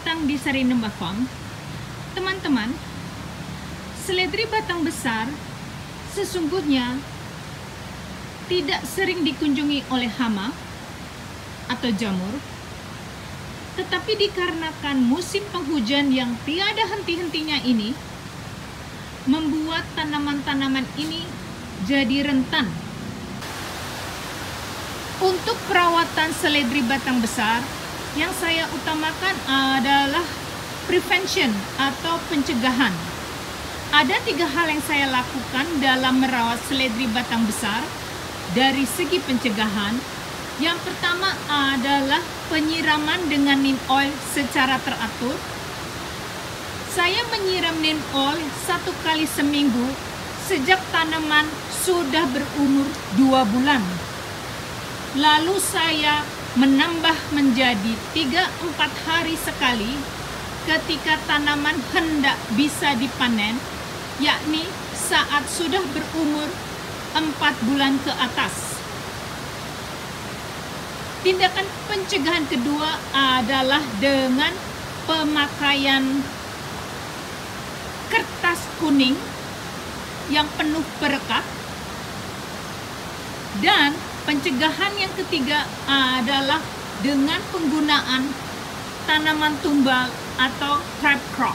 datang di Sarinembah Farm. Teman-teman, seledri batang besar sesungguhnya tidak sering dikunjungi oleh hama atau jamur, tetapi dikarenakan musim penghujan yang tiada henti-hentinya ini membuat tanaman-tanaman ini jadi rentan. Untuk perawatan seledri batang besar, yang saya utamakan adalah prevention atau pencegahan. Ada 3 hal yang saya lakukan dalam merawat seledri batang besar dari segi pencegahan. Yang pertama adalah penyiraman dengan neem oil secara teratur. Saya menyiram neem oil 1 kali seminggu sejak tanaman sudah berumur 2 bulan. Lalu saya menambah menjadi 3-4 hari sekali ketika tanaman hendak bisa dipanen, yakni saat sudah berumur 4 bulan ke atas. Tindakan pencegahan kedua adalah dengan pemakaian kertas kuning yang penuh perekat. Dan pencegahan yang ketiga adalah dengan penggunaan tanaman tumbal atau trap crop.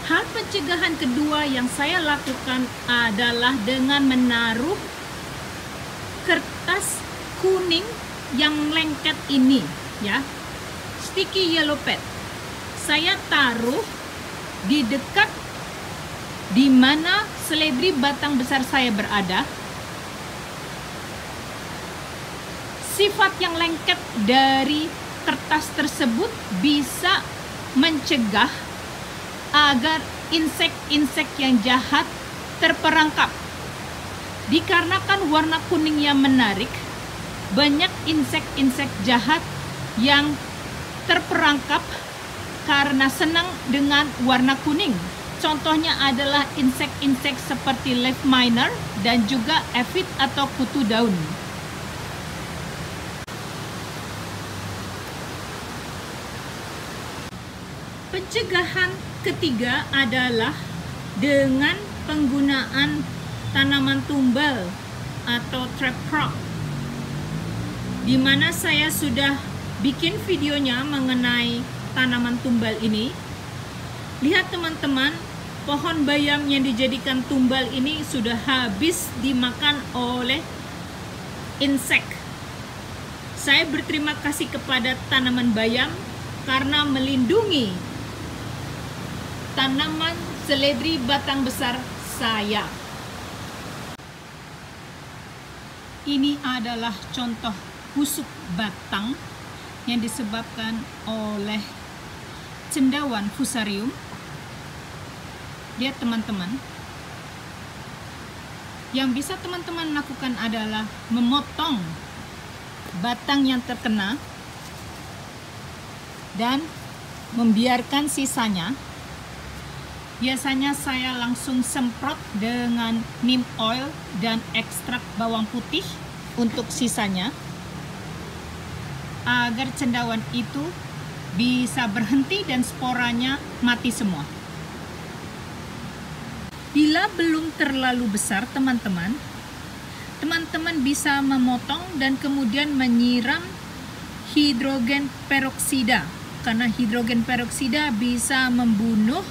Hal pencegahan kedua yang saya lakukan adalah dengan menaruh kertas kuning yang lengket ini, ya, sticky yellow pad. Saya taruh di dekat di mana seledri batang besar saya berada. Sifat yang lengket dari kertas tersebut bisa mencegah agar insek-insek yang jahat terperangkap. Dikarenakan warna kuning yang menarik, banyak insek-insek jahat yang terperangkap karena senang dengan warna kuning. Contohnya adalah insek-insek seperti leaf miner dan juga aphid atau kutu daun. Pencegahan ketiga adalah dengan penggunaan tanaman tumbal atau trap crop, di mana saya sudah bikin videonya mengenai tanaman tumbal ini. Lihat teman-teman, pohon bayam yang dijadikan tumbal ini sudah habis dimakan oleh insek. Saya berterima kasih kepada tanaman bayam karena melindungi tanaman seledri batang besar saya. Ini adalah contoh busuk batang yang disebabkan oleh cendawan fusarium. Lihat teman-teman, yang bisa teman-teman lakukan adalah memotong batang yang terkena dan membiarkan sisanya. Biasanya saya langsung semprot dengan neem oil dan ekstrak bawang putih untuk sisanya, agar cendawan itu bisa berhenti dan sporanya mati semua. Bila belum terlalu besar teman-teman bisa memotong dan kemudian menyiram hidrogen peroksida, karena hidrogen peroksida bisa membunuh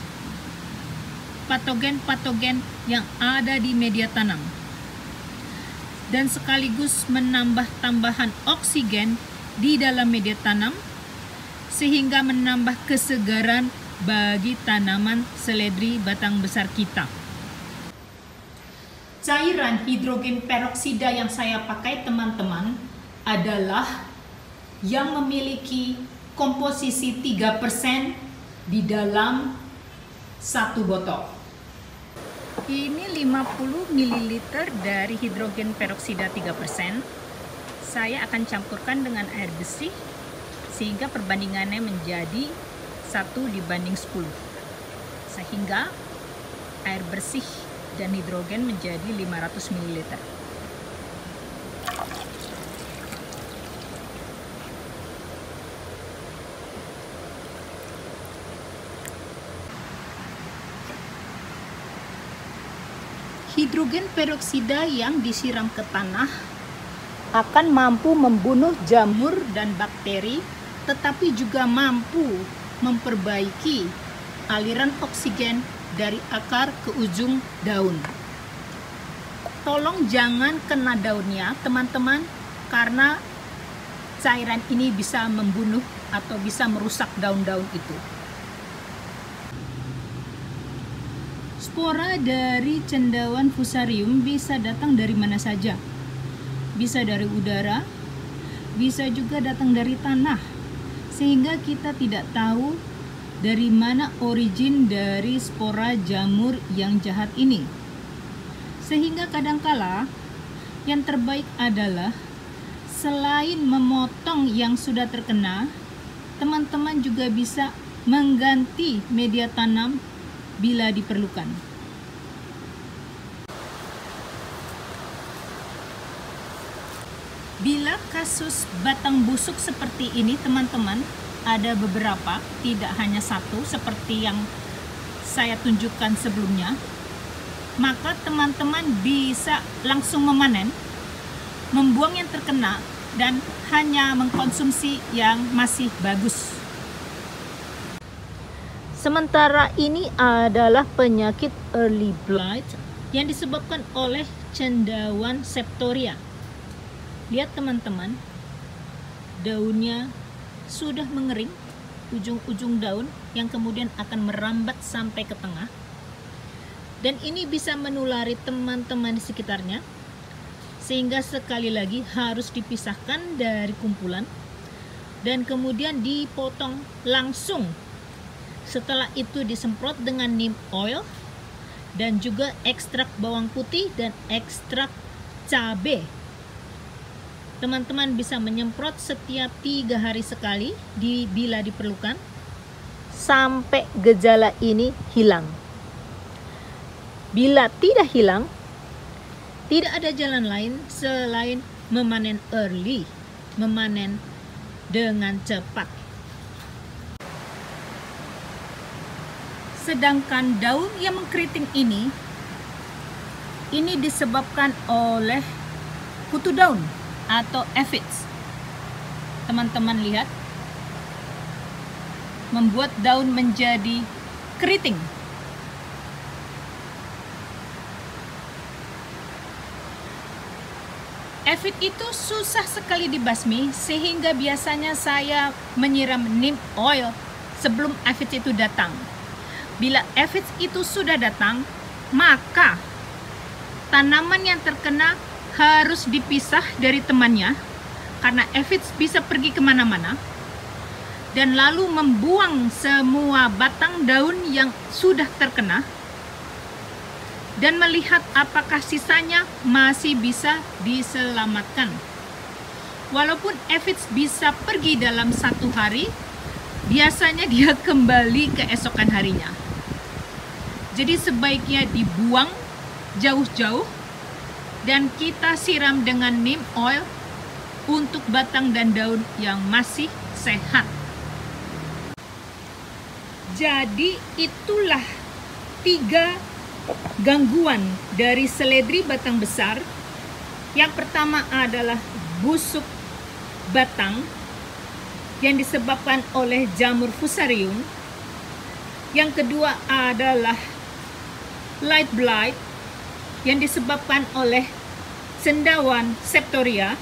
patogen-patogen yang ada di media tanam dan sekaligus menambah tambahan oksigen di dalam media tanam sehingga menambah kesegaran bagi tanaman seledri batang besar kita. Cairan hidrogen peroksida yang saya pakai teman-teman adalah yang memiliki komposisi 3% di dalam 1 botol. Ini 50 ml dari hidrogen peroksida 3%. Saya akan campurkan dengan air bersih sehingga perbandingannya menjadi 1:10. Sehingga air bersih dan hidrogen menjadi 500 ml. Hidrogen peroksida yang disiram ke tanah akan mampu membunuh jamur dan bakteri, tetapi juga mampu memperbaiki aliran oksigen dari akar ke ujung daun. Tolong jangan kena daunnya, teman-teman, karena cairan ini bisa membunuh atau bisa merusak daun-daun itu. Spora dari cendawan fusarium bisa datang dari mana saja. Bisa dari udara, bisa juga datang dari tanah, sehingga kita tidak tahu dari mana origin dari spora jamur yang jahat ini. Sehingga kadangkala yang terbaik adalah selain memotong yang sudah terkena, teman-teman juga bisa mengganti media tanam bila diperlukan. Bila kasus batang busuk seperti ini, teman-teman, ada beberapa, tidak hanya satu seperti yang saya tunjukkan sebelumnya, maka teman-teman bisa langsung memanen, membuang yang terkena, dan hanya mengkonsumsi yang masih bagus. Sementara ini adalah penyakit early blight yang disebabkan oleh cendawan septoria. Lihat teman-teman, daunnya sudah mengering, ujung-ujung daun yang kemudian akan merambat sampai ke tengah. Dan ini bisa menulari teman-teman di sekitarnya, sehingga sekali lagi harus dipisahkan dari kumpulan dan kemudian dipotong langsung. Setelah itu disemprot dengan neem oil dan juga ekstrak bawang putih dan ekstrak cabai. Teman-teman bisa menyemprot setiap 3 hari sekali bila diperlukan sampai gejala ini hilang. Bila tidak hilang, tidak ada jalan lain selain memanen early, memanen dengan cepat. Sedangkan daun yang mengkeriting ini disebabkan oleh kutu daun atau aphids. Teman-teman lihat, membuat daun menjadi keriting. Aphid itu susah sekali dibasmi, sehingga biasanya saya menyiram neem oil sebelum aphids itu datang. Bila aphids itu sudah datang, maka tanaman yang terkena harus dipisah dari temannya, karena aphids bisa pergi kemana-mana, dan lalu membuang semua batang daun yang sudah terkena, dan melihat apakah sisanya masih bisa diselamatkan. Walaupun aphids bisa pergi dalam 1 hari, biasanya dia kembali keesokan harinya. Jadi sebaiknya dibuang jauh-jauh dan kita siram dengan neem oil untuk batang dan daun yang masih sehat. Jadi itulah 3 gangguan dari seledri batang besar. Yang pertama adalah busuk batang yang disebabkan oleh jamur fusarium. Yang kedua adalah light blight yang disebabkan oleh cendawan septoria.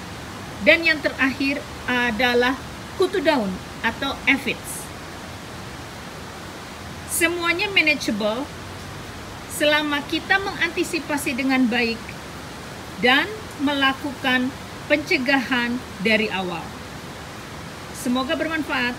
Dan yang terakhir adalah kutu daun atau aphids. Semuanya manageable selama kita mengantisipasi dengan baik dan melakukan pencegahan dari awal. Semoga bermanfaat.